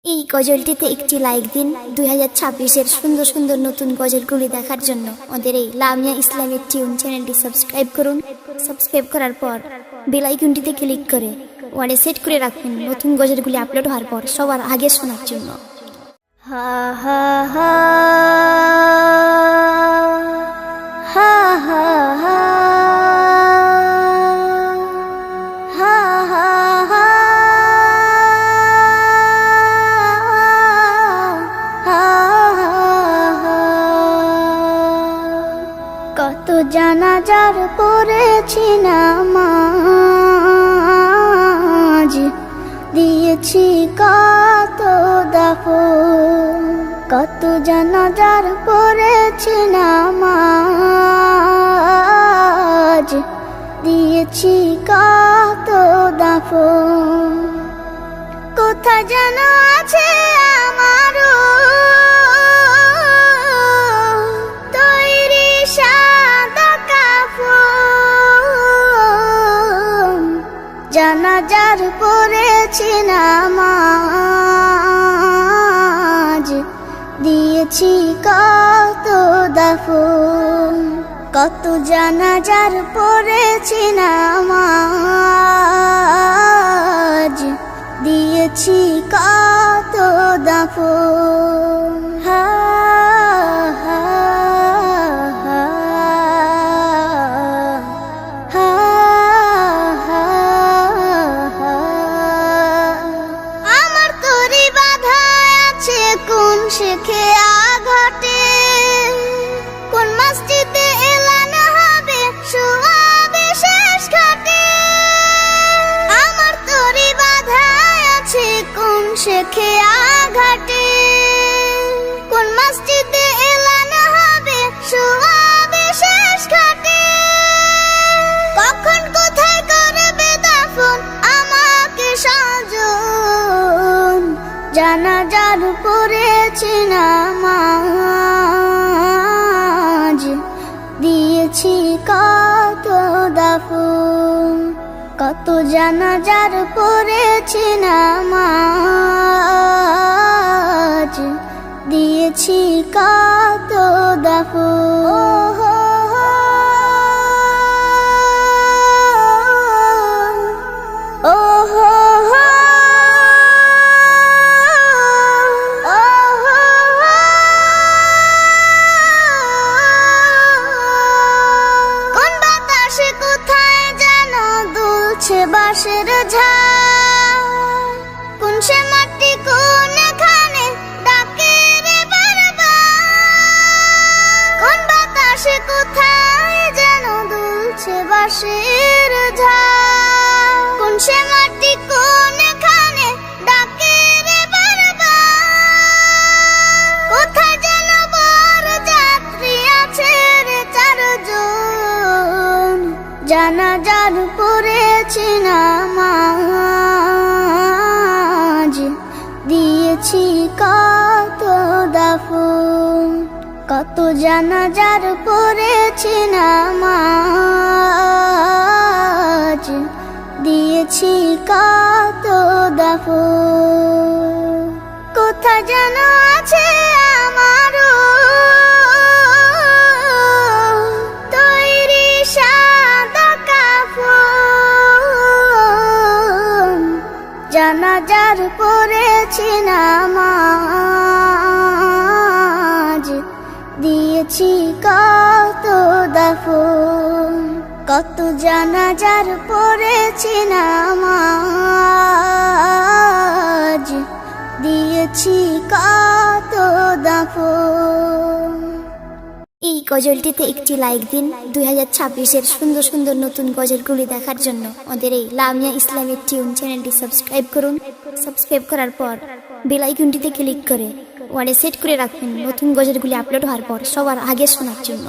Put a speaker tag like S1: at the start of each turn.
S1: এই গজলটিতে একটি লাইক দিন। 2026-এর সুন্দর সুন্দর নতুন গজলগুলি দেখার জন্য আমাদের এই লামিয়া ইসলামিক টিউন চ্যানেলটি সাবস্ক্রাইব করুন। সাবস্ক্রাইব করার পর বেল আইকনটিতে ক্লিক করে ওয়ালে সেট করে রাখুন নতুন গজলগুলি আপলোড হওয়ার পর সবার আগে শোনার জন্য।
S2: হা হা হা হা হা হা কত জানাজার পড়েছি নামাজ, দিয়েছি কত দাফন। কত জানাজার পড়েছি নামাজ, দিয়েছি কত দাফন। কোথায় যেন আছে আমারও তৈরি সাদা কাফন। জানাজার পড়েছি নামাজ, দিয়েছি কত দাফন। কত জানাজার পড়েছি নামাজ, দিয়েছি কত দাফন। হা হা হা হা হা হা। আমার তরি বাধা আছে কোন শেখে আঘাটে, কোন মসজিদে এলান হবে শোয়াবে শেষ ঘাটে। আমার তরি বাধা আছে কোন শেখে আঘাটে, কোন মসজিদে এলান হবে শোয়াবে শেষ ঘাটে। কখন কোথায় করবে দাফন আমাকে সাজন। জানাজার পড়েছি নামাজ, দিয়েছি কত দাফন। কত জানাজার পড়েছি নামাজ, দিয়েছি কত দাফন। বাঁশের ঝাড় কোন সে মাটি কোনখানে ডাকে রে বারবার। কোন বাতাসে কোথায় যেন দুলছে বাঁশের ঝাড়, কোন সে মাটি কোনখানে ডাকে রে বারবার। কোথায় যেন বর যাত্রী আছে রে চারজন। জানাজার পড়েছি নামাজ, দিয়েছি কত দাফন। কত জানাজার পড়েছি নামাজ, দিয়েছি কত দাফন। কোথায় যেন আছে আমারও তৈরি সাদা কাফন। জানাজার পড়েছি নামাজ, দিয়েছি কত দাফন। কত জানাজার পড়েছি নামাজ, দিয়েছি কত দাফন।
S1: এই গজলটিতে একটি লাইক দিন। 2026-এর সুন্দর সুন্দর নতুন গজলগুলি দেখার জন্য আমাদের এই লামিয়া ইসলামিক টিউন চ্যানেলটি সাবস্ক্রাইব করুন। সাবস্ক্রাইব করার পর বেল আইকনটিতে ক্লিক করে ওয়ালে সেট করে রাখুন নতুন গজলগুলি আপলোড হওয়ার পর সবার আগে শোনার জন্য।